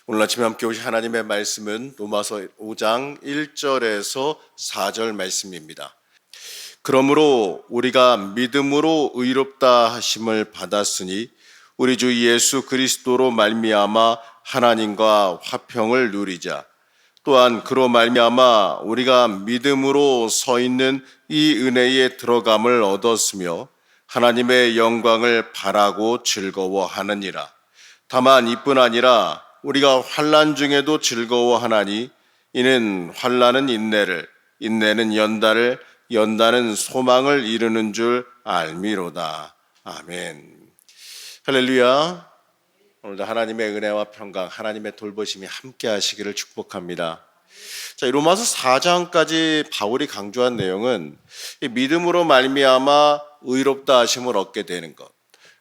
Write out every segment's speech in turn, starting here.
오늘 아침에 함께 오신 하나님의 말씀은 로마서 5장 1절에서 4절 말씀입니다. 그러므로 우리가 믿음으로 의롭다 하심을 받았으니 우리 주 예수 그리스도로 말미암아 하나님과 화평을 누리자. 또한 그로 말미암아 우리가 믿음으로 서 있는 이 은혜에 들어감을 얻었으며 하나님의 영광을 바라고 즐거워하느니라. 다만 이뿐 아니라 우리가 환난 중에도 즐거워하나니 이는 환난은 인내를, 인내는 연단을, 연단은 소망을 이루는 줄 알미로다. 아멘. 할렐루야. 오늘도 하나님의 은혜와 평강, 하나님의 돌보심이 함께 하시기를 축복합니다. 자, 로마서 4장까지 바울이 강조한 내용은 이 믿음으로 말미암아 의롭다 하심을 얻게 되는 것,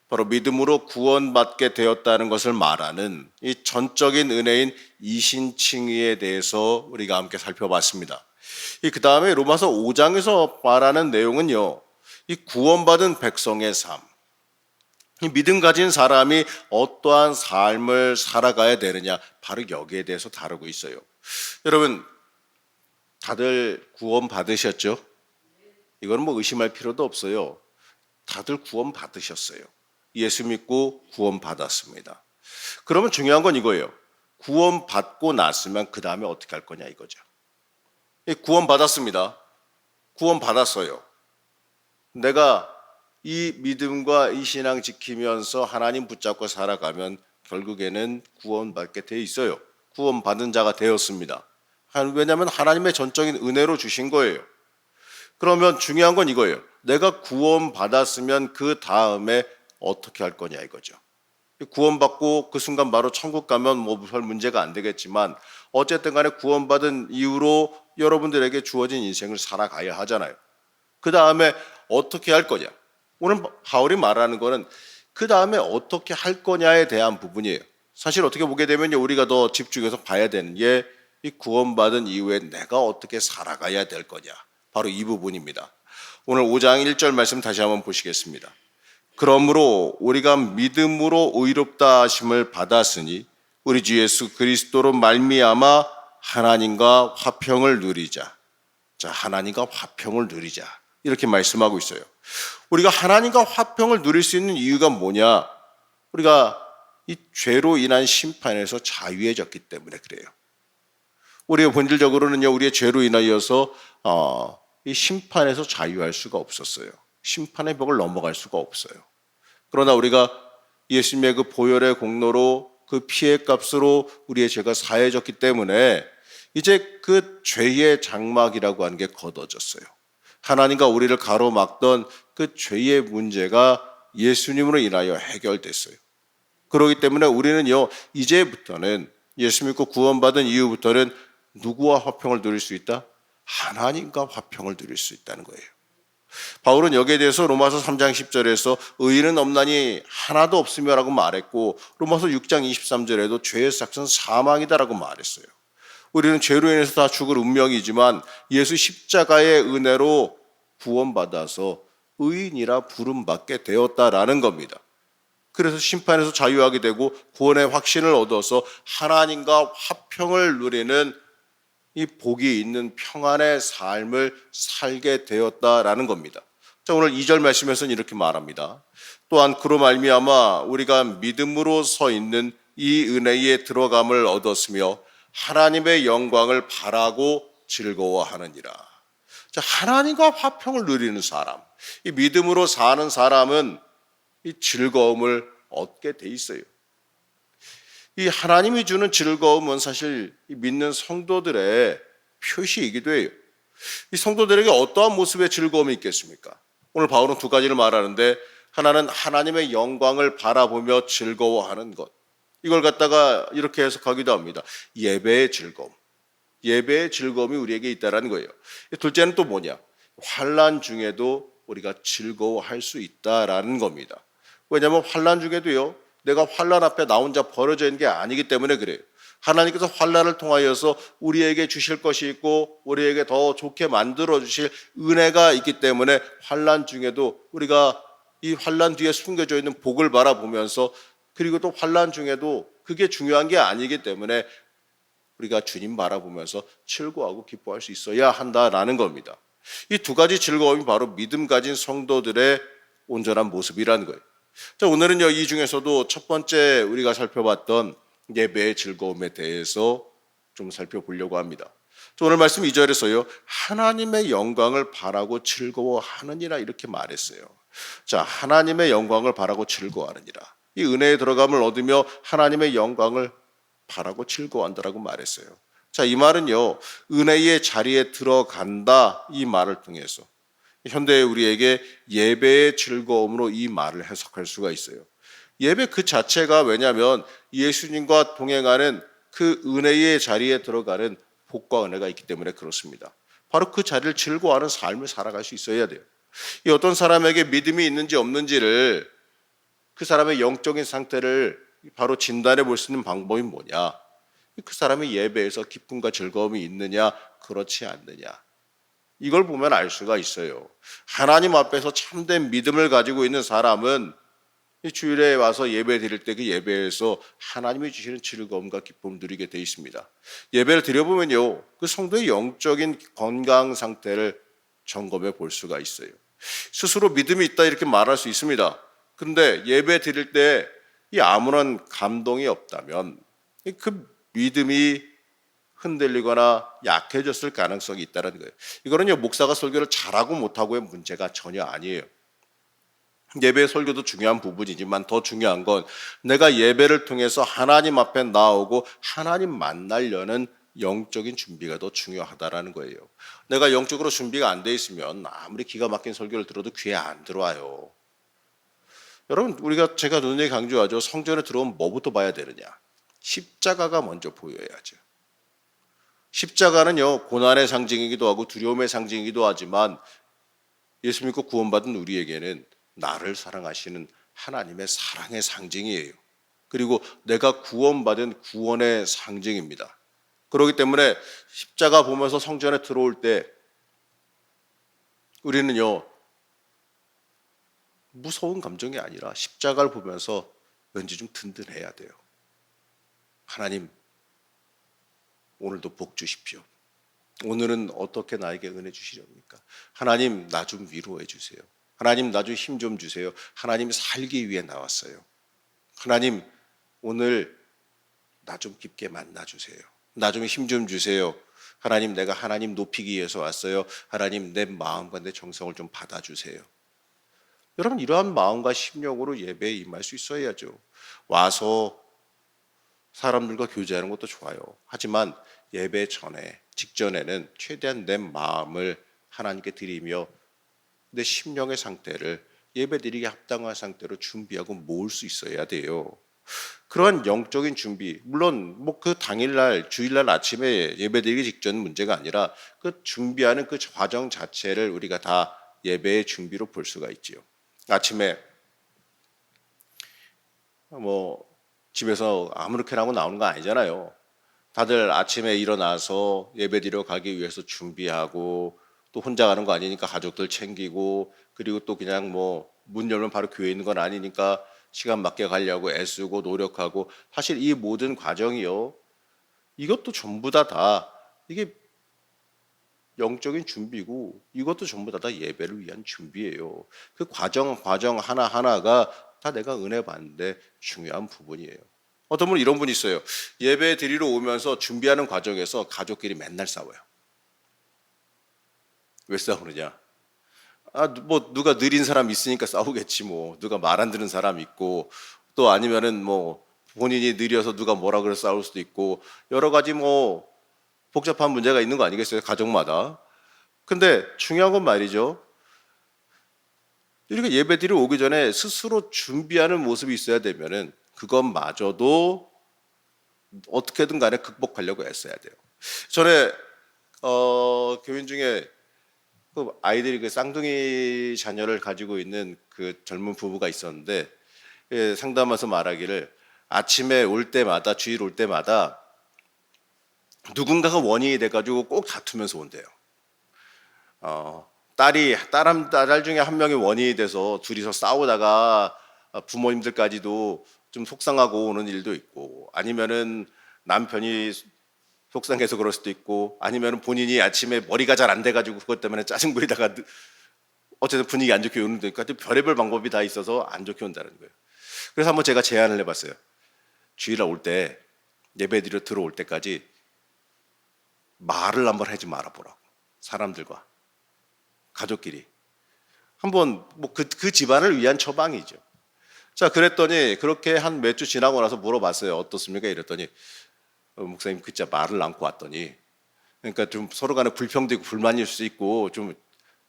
바로 믿음으로 구원받게 되었다는 것을 말하는 이 전적인 은혜인 이신칭의에 대해서 우리가 함께 살펴봤습니다. 그 다음에 로마서 5장에서 말하는 내용은요, 이 구원받은 백성의 삶, 이 믿음 가진 사람이 어떠한 삶을 살아가야 되느냐, 바로 여기에 대해서 다루고 있어요. 여러분, 다들 구원 받으셨죠? 이거는 뭐 의심할 필요도 없어요. 다들 구원 받으셨어요. 예수 믿고 구원 받았습니다. 그러면 중요한 건 이거예요. 구원 받고 났으면 그 다음에 어떻게 할 거냐 이거죠. 구원 받았습니다. 구원 받았어요. 내가 이 믿음과 이 신앙 지키면서 하나님 붙잡고 살아가면 결국에는 구원받게 돼 있어요. 구원받은 자가 되었습니다. 왜냐하면 하나님의 전적인 은혜로 주신 거예요. 그러면 중요한 건 이거예요. 내가 구원받았으면 그 다음에 어떻게 할 거냐 이거죠. 구원받고 그 순간 바로 천국 가면 뭐 별 문제가 안 되겠지만 어쨌든 간에 구원받은 이후로 여러분들에게 주어진 인생을 살아가야 하잖아요. 그 다음에 어떻게 할 거냐. 오늘 바울이 말하는 거는 그 다음에 어떻게 할 거냐에 대한 부분이에요. 사실 어떻게 보게 되면 우리가 더 집중해서 봐야 되는 게 이 구원받은 이후에 내가 어떻게 살아가야 될 거냐. 바로 이 부분입니다. 오늘 5장 1절 말씀 다시 한번 보시겠습니다. 그러므로 우리가 믿음으로 의롭다 하심을 받았으니 우리 주 예수 그리스도로 말미암아 하나님과 화평을 누리자. 자, 하나님과 화평을 누리자. 이렇게 말씀하고 있어요. 우리가 하나님과 화평을 누릴 수 있는 이유가 뭐냐? 우리가 이 죄로 인한 심판에서 자유해졌기 때문에 그래요. 우리가 본질적으로는요, 우리의 죄로 인하여서 이 심판에서 자유할 수가 없었어요. 심판의 벽을 넘어갈 수가 없어요. 그러나 우리가 예수님의 그 보혈의 공로로 그 피의 값으로 우리의 죄가 사해졌기 때문에 이제 그 죄의 장막이라고 하는 게 걷어졌어요. 하나님과 우리를 가로막던 그 죄의 문제가 예수님으로 인하여 해결됐어요. 그렇기 때문에 우리는요, 이제부터는 예수 믿고 구원받은 이후부터는 누구와 화평을 누릴 수 있다? 하나님과 화평을 누릴 수 있다는 거예요. 바울은 여기에 대해서 로마서 3장 10절에서 의인은 없나니 하나도 없으며라고 말했고 로마서 6장 23절에도 죄의 삭은 사망이다라고 말했어요. 우리는 죄로 인해서 다 죽을 운명이지만 예수 십자가의 은혜로 구원받아서 의인이라 부름받게 되었다라는 겁니다. 그래서 심판에서 자유하게 되고 구원의 확신을 얻어서 하나님과 화평을 누리는 이 복이 있는 평안의 삶을 살게 되었다라는 겁니다. 자, 오늘 2절 말씀에서는 이렇게 말합니다. 또한 그로 말미암아 우리가 믿음으로 서 있는 이 은혜에 들어감을 얻었으며 하나님의 영광을 바라고 즐거워하느니라. 자, 하나님과 화평을 누리는 사람, 이 믿음으로 사는 사람은 이 즐거움을 얻게 돼 있어요. 이 하나님이 주는 즐거움은 사실 믿는 성도들의 표시이기도 해요. 이 성도들에게 어떠한 모습의 즐거움이 있겠습니까? 오늘 바울은 두 가지를 말하는데 하나는 하나님의 영광을 바라보며 즐거워하는 것. 이걸 갖다가 이렇게 해석하기도 합니다. 예배의 즐거움. 예배의 즐거움이 우리에게 있다는 거예요. 둘째는 또 뭐냐? 환난 중에도 우리가 즐거워할 수 있다라는 겁니다. 왜냐하면 환난 중에도요, 내가 환난 앞에 나 혼자 벌어져 있는 게 아니기 때문에 그래요. 하나님께서 환난을 통하여서 우리에게 주실 것이 있고 우리에게 더 좋게 만들어 주실 은혜가 있기 때문에 환난 중에도 우리가 이 환난 뒤에 숨겨져 있는 복을 바라보면서 그리고 또 환난 중에도 그게 중요한 게 아니기 때문에 우리가 주님 바라보면서 즐거워하고 기뻐할 수 있어야 한다라는 겁니다. 이 두 가지 즐거움이 바로 믿음 가진 성도들의 온전한 모습이라는 거예요. 자, 오늘은요, 이 중에서도 첫 번째 우리가 살펴봤던 예배의 즐거움에 대해서 좀 살펴보려고 합니다. 자, 오늘 말씀 2절에서요, 하나님의 영광을 바라고 즐거워하느니라 이렇게 말했어요. 자, 하나님의 영광을 바라고 즐거워하느니라. 이 은혜의 들어감을 얻으며 하나님의 영광을 바라고 즐거워한다라고 말했어요. 자, 이 말은요, 은혜의 자리에 들어간다 이 말을 통해서 현대의 우리에게 예배의 즐거움으로 이 말을 해석할 수가 있어요. 예배 그 자체가 왜냐하면 예수님과 동행하는 그 은혜의 자리에 들어가는 복과 은혜가 있기 때문에 그렇습니다. 바로 그 자리를 즐거워하는 삶을 살아갈 수 있어야 돼요. 이 어떤 사람에게 믿음이 있는지 없는지를 그 사람의 영적인 상태를 바로 진단해 볼 수 있는 방법이 뭐냐? 그 사람의 예배에서 기쁨과 즐거움이 있느냐, 그렇지 않느냐. 이걸 보면 알 수가 있어요. 하나님 앞에서 참된 믿음을 가지고 있는 사람은 주일에 와서 예배 드릴 때 그 예배에서 하나님이 주시는 즐거움과 기쁨을 누리게 돼 있습니다. 예배를 드려보면요, 그 성도의 영적인 건강 상태를 점검해 볼 수가 있어요. 스스로 믿음이 있다 이렇게 말할 수 있습니다. 그런데 예배 드릴 때 이 아무런 감동이 없다면 그 믿음이 흔들리거나 약해졌을 가능성이 있다는 거예요. 이거는요, 목사가 설교를 잘하고 못하고의 문제가 전혀 아니에요. 예배 설교도 중요한 부분이지만 더 중요한 건 내가 예배를 통해서 하나님 앞에 나오고 하나님 만나려는 영적인 준비가 더 중요하다라는 거예요. 내가 영적으로 준비가 안 돼 있으면 아무리 기가 막힌 설교를 들어도 귀에 안 들어와요. 여러분, 제가 눈에 강조하죠. 성전에 들어오면 뭐부터 봐야 되느냐? 십자가가 먼저 보여야죠. 십자가는요, 고난의 상징이기도 하고 두려움의 상징이기도 하지만 예수 믿고 구원받은 우리에게는 나를 사랑하시는 하나님의 사랑의 상징이에요. 그리고 내가 구원받은 구원의 상징입니다. 그렇기 때문에 십자가 보면서 성전에 들어올 때 우리는요, 무서운 감정이 아니라 십자가를 보면서 왠지 좀 든든해야 돼요. 하나님, 오늘도 복 주십시오. 오늘은 어떻게 나에게 은혜 주시렵니까? 하나님, 나 좀 위로해 주세요. 하나님, 나 좀 힘 좀 주세요. 하나님, 살기 위해 나왔어요. 하나님, 오늘 나 좀 깊게 만나 주세요. 나 좀 힘 좀 주세요. 하나님, 내가 하나님 높이기 위해서 왔어요. 하나님, 내 마음과 내 정성을 좀 받아주세요. 여러분, 이러한 마음과 심령으로 예배에 임할 수 있어야죠. 와서 사람들과 교제하는 것도 좋아요. 하지만 예배 전에, 직전에는 최대한 내 마음을 하나님께 드리며 내 심령의 상태를 예배드리기 합당한 상태로 준비하고 모을 수 있어야 돼요. 그러한 영적인 준비, 물론 그 당일날, 주일날 아침에 예배드리기 직전 문제가 아니라 그 준비하는 그 과정 자체를 우리가 다 예배의 준비로 볼 수가 있지요. 아침에 집에서 아무렇게나 하고 나오는 거 아니잖아요. 다들 아침에 일어나서 예배드리러 가기 위해서 준비하고 또 혼자 가는 거 아니니까 가족들 챙기고 그리고 또 그냥 문 열면 바로 교회 있는 건 아니니까 시간 맞게 가려고 애쓰고 노력하고 사실 이 모든 과정이요. 이것도 전부 다 이게 영적인 준비고 이것도 전부 다 예배를 위한 준비예요. 그 과정 하나하나가 다 내가 은혜 받는데 중요한 부분이에요. 어떤 분은 이런 분이 있어요. 예배 드리러 오면서 준비하는 과정에서 가족끼리 맨날 싸워요. 왜 싸우느냐? 누가 느린 사람 있으니까 싸우겠지 누가 말 안 듣는 사람 있고 또 아니면은 본인이 느려서 누가 뭐라 그래서 싸울 수도 있고 여러 가지 복잡한 문제가 있는 거 아니겠어요? 가족마다. 근데 중요한 건 말이죠. 이렇게 예배드리러 오기 전에 스스로 준비하는 모습이 있어야 되면은 그것마저도 어떻게든 간에 극복하려고 애써야 돼요. 전에 교인 중에 그 아이들이 그 쌍둥이 자녀를 가지고 있는 그 젊은 부부가 있었는데 상담하면서 말하기를 아침에 올 때마다 주일 올 때마다 누군가가 원인이 돼가지고 꼭 다투면서 온대요. 딸 중에 한 명이 원인이 돼서 둘이서 싸우다가 부모님들까지도 좀 속상하고 오는 일도 있고, 아니면은 남편이 속상해서 그럴 수도 있고, 아니면은 본인이 아침에 머리가 잘 안 돼가지고 그것 때문에 짜증 부리다가 어쨌든 분위기 안 좋게 오는 데니까 별의별 방법이 다 있어서 안 좋게 온다는 거예요. 그래서 한번 제가 제안을 해봤어요. 주일날 올 때 예배드려 들어올 때까지 말을 한번 하지 말아보라고. 사람들과 가족끼리 한번 뭐 그 집안을 위한 처방이죠. 자, 그랬더니 그렇게 한 몇 주 지나고 나서 물어봤어요. 어떻습니까? 이랬더니 목사님 진짜 말을 안고 왔더니, 그러니까 좀 서로 간에 불평도 있고 불만일 수 있고 좀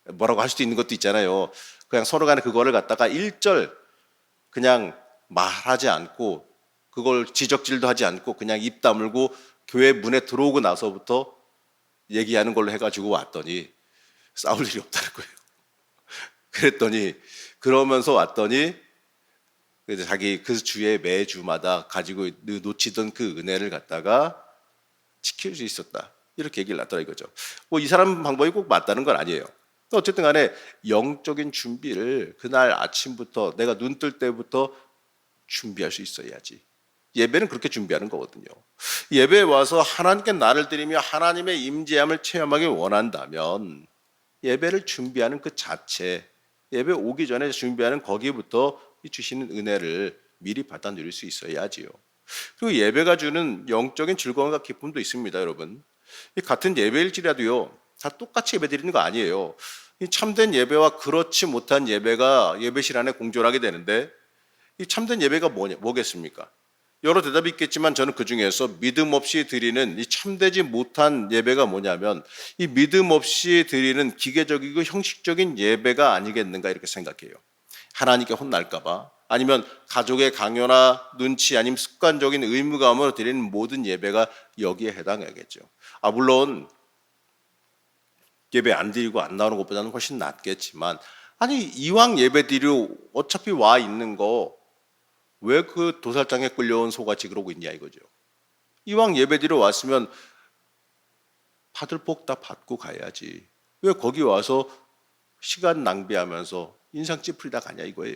뭐라고 할 수도 있는 것도 있잖아요. 그냥 서로 간에 그거를 갖다가 일절 그냥 말하지 않고 그걸 지적질도 하지 않고 그냥 입 다물고 교회 문에 들어오고 나서부터 얘기하는 걸로 해가지고 왔더니 싸울 일이 없다는 거예요. 그랬더니 그러면서 왔더니 그래서 자기 그 주에 매주마다 가지고 놓치던 그 은혜를 갖다가 지킬 수 있었다. 이렇게 얘기를 했더라 이거죠. 뭐 이 사람 방법이 꼭 맞다는 건 아니에요. 어쨌든 간에 영적인 준비를 그날 아침부터 내가 눈 뜰 때부터 준비할 수 있어야지. 예배는 그렇게 준비하는 거거든요. 예배에 와서 하나님께 나를 드리며 하나님의 임재함을 체험하기 원한다면 예배를 준비하는 그 자체, 예배 오기 전에 준비하는 거기부터 주시는 은혜를 미리 받아 누릴 수 있어야지요. 그리고 예배가 주는 영적인 즐거움과 기쁨도 있습니다, 여러분. 이 같은 예배일지라도요, 다 똑같이 예배 드리는 거 아니에요. 이 참된 예배와 그렇지 못한 예배가 예배실 안에 공존하게 되는데, 이 참된 예배가 뭐겠습니까? 여러 대답이 있겠지만 저는 그 중에서 믿음 없이 드리는 이 참되지 못한 예배가 뭐냐면 이 믿음 없이 드리는 기계적이고 형식적인 예배가 아니겠는가 이렇게 생각해요. 하나님께 혼날까봐, 아니면 가족의 강요나 눈치, 아니면 습관적인 의무감으로 드리는 모든 예배가 여기에 해당하겠죠. 물론 예배 안 드리고 안 나오는 것보다는 훨씬 낫겠지만, 아니 이왕 예배 드리러 어차피 와 있는 거 왜 그 도살장에 끌려온 소같이 그러고 있냐 이거죠. 이왕 예배 드리러 왔으면 받을 복 다 받고 가야지. 왜 거기 와서 시간 낭비하면서 인상 찌푸리다 가냐 이거예요.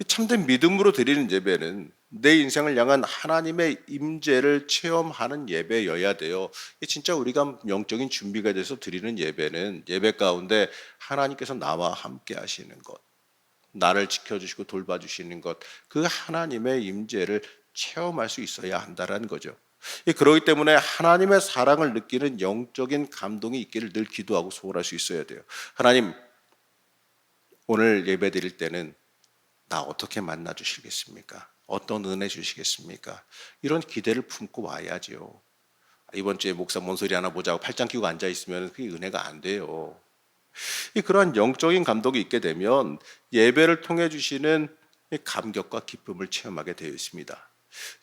참된 믿음으로 드리는 예배는 내 인생을 향한 하나님의 임재를 체험하는 예배여야 돼요. 진짜 우리가 영적인 준비가 돼서 드리는 예배는 예배 가운데 하나님께서 나와 함께 하시는 것, 나를 지켜주시고 돌봐주시는 것, 그 하나님의 임재를 체험할 수 있어야 한다는 거죠. 그렇기 때문에 하나님의 사랑을 느끼는 영적인 감동이 있기를 늘 기도하고 소원할 수 있어야 돼요. 하나님, 오늘 예배 드릴 때는 나 어떻게 만나 주시겠습니까? 어떤 은혜 주시겠습니까? 이런 기대를 품고 와야지요. 이번 주에 목사 뭔 소리 하나 보자고 팔짱 끼고 앉아 있으면 그게 은혜가 안 돼요. 그러한 영적인 감동이 있게 되면 예배를 통해 주시는 감격과 기쁨을 체험하게 되어 있습니다.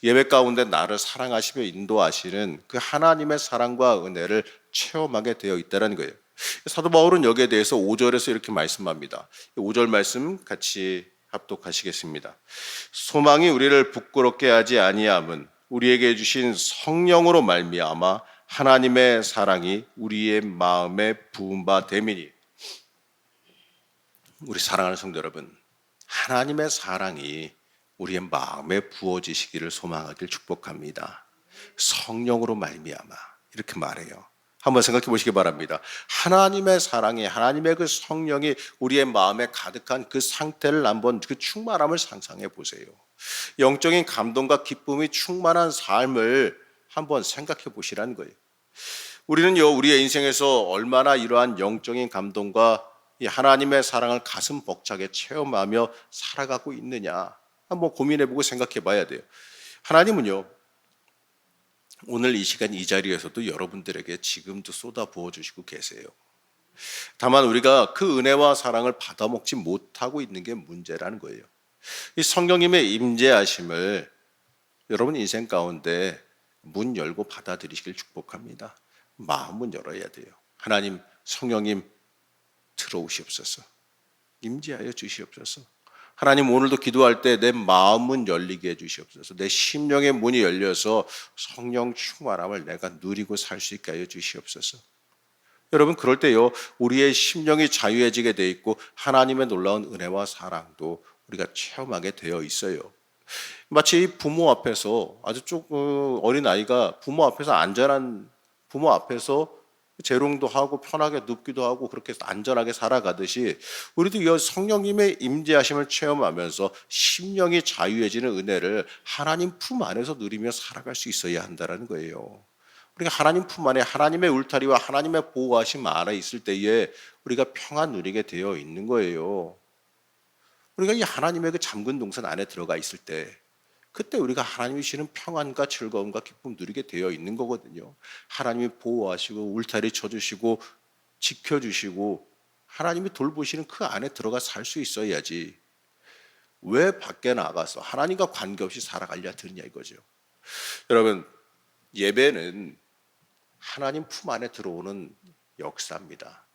예배 가운데 나를 사랑하시며 인도하시는 그 하나님의 사랑과 은혜를 체험하게 되어 있다는 거예요. 사도 바울은 여기에 대해서 5절에서 이렇게 말씀합니다. 5절 말씀 같이 합독하시겠습니다. 소망이 우리를 부끄럽게 하지 아니함은 우리에게 주신 성령으로 말미암아 하나님의 사랑이 우리의 마음에 부은 바 됨이니. 우리 사랑하는 성도 여러분, 하나님의 사랑이 우리의 마음에 부어지시기를 소망하길 축복합니다. 성령으로 말미암아 이렇게 말해요. 한번 생각해 보시기 바랍니다. 하나님의 사랑이, 하나님의 그 성령이 우리의 마음에 가득한 그 상태를 한번, 그 충만함을 상상해 보세요. 영적인 감동과 기쁨이 충만한 삶을 한번 생각해 보시라는 거예요. 우리는요, 우리의 인생에서 얼마나 이러한 영적인 감동과 이 하나님의 사랑을 가슴 벅차게 체험하며 살아가고 있느냐 한번 고민해보고 생각해봐야 돼요. 하나님은요, 오늘 이 시간 이 자리에서도 여러분들에게 지금도 쏟아 부어주시고 계세요. 다만 우리가 그 은혜와 사랑을 받아먹지 못하고 있는 게 문제라는 거예요. 이 성령님의 임재하심을 여러분 인생 가운데 문 열고 받아들이시길 축복합니다. 마음은 열어야 돼요. 하나님, 성령님 들어오시옵소서. 임재하여 주시옵소서. 하나님, 오늘도 기도할 때 내 마음은 열리게 해주시옵소서. 내 심령의 문이 열려서 성령 충만함을 내가 누리고 살 수 있게 하여 주시옵소서. 여러분, 그럴 때요, 우리의 심령이 자유해지게 돼 있고 하나님의 놀라운 은혜와 사랑도 우리가 체험하게 되어 있어요. 마치 부모 앞에서 아주 조금 어린 아이가 부모 앞에서 안전한 부모 앞에서 재롱도 하고 편하게 눕기도 하고 그렇게 안전하게 살아가듯이 우리도 이 성령님의 임재하심을 체험하면서 심령이 자유해지는 은혜를 하나님 품 안에서 누리며 살아갈 수 있어야 한다는 거예요. 우리가 하나님 품 안에 하나님의 울타리와 하나님의 보호하심 안에 있을 때에 우리가 평안 누리게 되어 있는 거예요. 우리가 이 하나님의 그 잠근 동산 안에 들어가 있을 때 그때 우리가 하나님이 주시는 평안과 즐거움과 기쁨 누리게 되어 있는 거거든요. 하나님이 보호하시고 울타리 쳐주시고 지켜주시고 하나님이 돌보시는 그 안에 들어가 살 수 있어야지 왜 밖에 나가서 하나님과 관계없이 살아가려 드느냐 이거죠. 여러분, 예배는 하나님 품 안에 들어오는 역사입니다.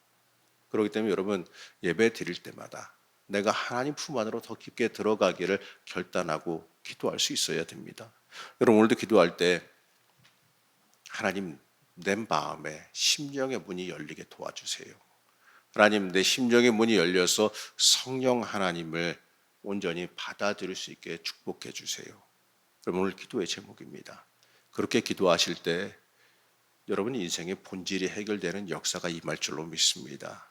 그렇기 때문에 여러분, 예배 드릴 때마다 내가 하나님 품 안으로 더 깊게 들어가기를 결단하고 기도할 수 있어야 됩니다. 여러분, 오늘도 기도할 때 하나님, 내 마음에 심령의 문이 열리게 도와주세요. 하나님, 내 심령의 문이 열려서 성령 하나님을 온전히 받아들일 수 있게 축복해 주세요. 여러분, 오늘 기도의 제목입니다. 그렇게 기도하실 때 여러분 인생의 본질이 해결되는 역사가 임할 줄로 믿습니다.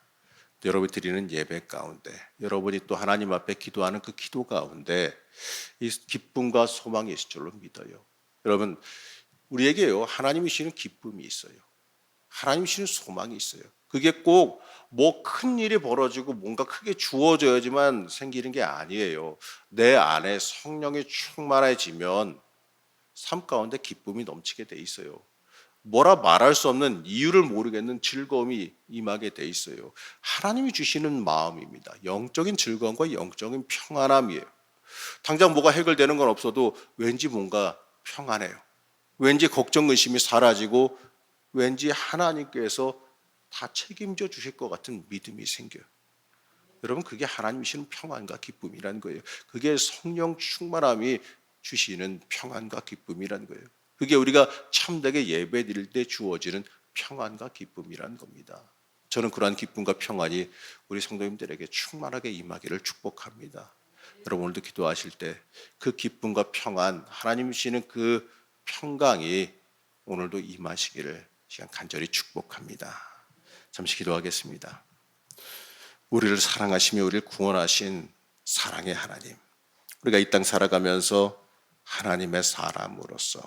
여러분이 드리는 예배 가운데 여러분이 또 하나님 앞에 기도하는 그 기도 가운데 이 기쁨과 소망이 있을 줄로 믿어요. 여러분, 우리에게요 하나님이 주시는 기쁨이 있어요. 하나님이 주시는 소망이 있어요. 그게 꼭 뭐 큰 일이 벌어지고 뭔가 크게 주어져야지만 생기는 게 아니에요. 내 안에 성령이 충만해지면 삶 가운데 기쁨이 넘치게 돼 있어요. 뭐라 말할 수 없는 이유를 모르겠는 즐거움이 임하게 돼 있어요. 하나님이 주시는 마음입니다. 영적인 즐거움과 영적인 평안함이에요. 당장 뭐가 해결되는 건 없어도 왠지 뭔가 평안해요. 왠지 걱정 의심이 사라지고 왠지 하나님께서 다 책임져 주실 것 같은 믿음이 생겨요. 여러분, 그게 하나님이 주시는 평안과 기쁨이라는 거예요. 그게 성령 충만함이 주시는 평안과 기쁨이라는 거예요. 그게 우리가 참되게 예배 드릴 때 주어지는 평안과 기쁨이라는 겁니다. 저는 그러한 기쁨과 평안이 우리 성도님들에게 충만하게 임하기를 축복합니다. 여러분, 오늘도 기도하실 때 그 기쁨과 평안, 하나님이 주시는 그 평강이 오늘도 임하시기를 시간 간절히 축복합니다. 잠시 기도하겠습니다. 우리를 사랑하시며 우리를 구원하신 사랑의 하나님, 우리가 이 땅 살아가면서 하나님의 사람으로서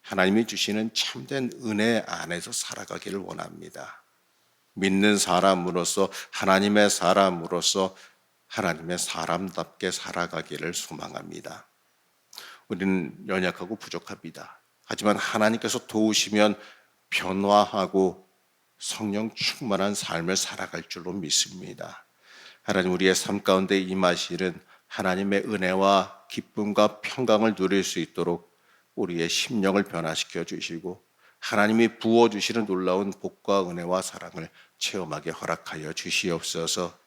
하나님이 주시는 참된 은혜 안에서 살아가기를 원합니다. 믿는 사람으로서 하나님의 사람으로서 하나님의 사람답게 살아가기를 소망합니다. 우리는 연약하고 부족합니다. 하지만 하나님께서 도우시면 변화하고 성령 충만한 삶을 살아갈 줄로 믿습니다. 하나님, 우리의 삶 가운데 임하시는 하나님의 은혜와 기쁨과 평강을 누릴 수 있도록 우리의 심령을 변화시켜 주시고 하나님이 부어주시는 놀라운 복과 은혜와 사랑을 체험하게 허락하여 주시옵소서.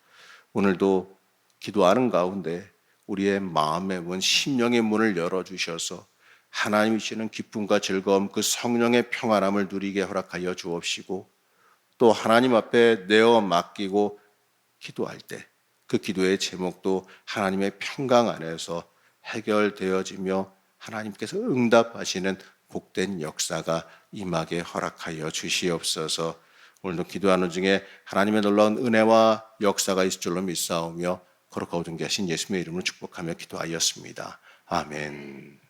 오늘도 기도하는 가운데 우리의 마음의 문, 심령의 문을 열어주셔서 하나님이 주시는 기쁨과 즐거움, 그 성령의 평안함을 누리게 허락하여 주옵시고 또 하나님 앞에 내어 맡기고 기도할 때 그 기도의 제목도 하나님의 평강 안에서 해결되어지며 하나님께서 응답하시는 복된 역사가 임하게 허락하여 주시옵소서. 오늘도 기도하는 중에 하나님의 놀라운 은혜와 역사가 있을 줄로 믿사오며 거룩하고 존귀하신 예수님의 이름으로 축복하며 기도하였습니다. 아멘.